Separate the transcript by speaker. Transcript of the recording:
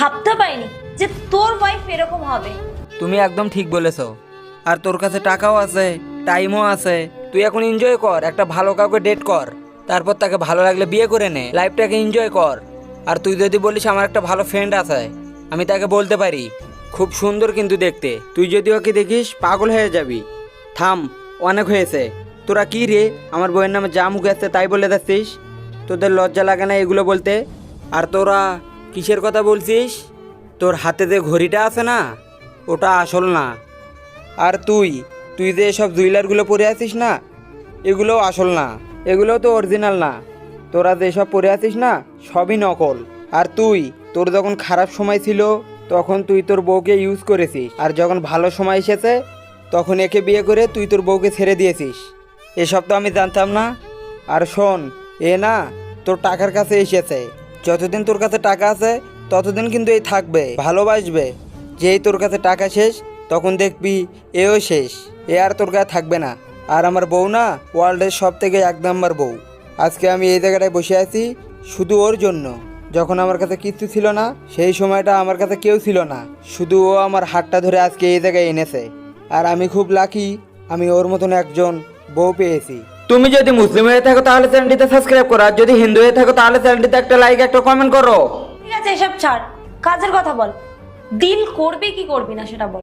Speaker 1: ভাবতে পারিনি যে তোর ওয়াইফ এরকম হবে।
Speaker 2: তুমি একদম ঠিক বলেছো। আর তোর কাছে টাকাও আছে, টাইমও আছে। তুই এখন এনজয় কর, একটা ভালো কাউকে ডেট কর, তারপর তাকে ভালো লাগলে বিয়ে করে নে, লাইফটাকে এনজয় কর। আর তুই যদি বলিস আমার একটা ভালো ফ্রেন্ড আছে, আমি তাকে বলতে পারি, খুব সুন্দর কিন্তু দেখতে, তুই যদি ওকে দেখিস পাগল হয়ে যাবি। থাম, অনেক হয়েছে। তোরা কি রে, আমার বইয়ের নামে যা মুখে আসছে তাই বলে যাচ্ছিস? তোদের লজ্জা লাগে না এগুলো বলতে? আর তোরা কিসের কথা বলছিস? তোর হাতে যে ঘড়িটা আছে না, ওটা আসল না। আর তুই তুই যে সব জুয়েলারগুলো পরে আছিস না, এগুলোও আসল না, এগুলোও তো অরিজিনাল না। তোরা যেসব পরে আছিস না, সবই নকল। আর তোর যখন খারাপ সময় ছিল তখন তুই তোর বউকে ইউজ করেছিস, আর যখন ভালো সময় এসেছে তখন একে বিয়ে করে তুই তোর বউকে ছেড়ে দিয়েছিস। এসব তো আমি জানতাম না। আর শোন, এ না তোর টাকার কাছে এসেছে। যতদিন তোর কাছে টাকা আছে ততদিন কিন্তু এই থাকবে, ভালোবাসবে। যেই তোর কাছে টাকা শেষ তখন দেখবি এও শেষ, এ আর তোর কাছে থাকবে না। আর আমার বউ না ওয়ার্ল্ডের সব থেকে 1 নাম্বার বউ। আজকে আমি এই জায়গাটায় বসে আছি শুধু ওর জন্য। যখন আমার কাছে কিচ্ছু ছিল না, সেই সময়টা আমার কাছে কেউ ছিল না, শুধু ও আমার হাতটা ধরে আজকে এই জায়গায় এনেছে। আর আমি খুব লাকি, আমি ওর মতন একজন বউ পেয়েছি। তুমি যদি মুসলিম হয়ে থাকো তাহলে চ্যানেলটিতে সাবস্ক্রাইব করো, আর যদি হিন্দু হয়ে থাকো তাহলে চ্যানেলটিতে একটা লাইক, একটা কমেন্ট করো।
Speaker 1: ঠিক আছে, এসব ছাড়, কাজের কথা বল। ডিল করবি কি করবি না সেটা বল।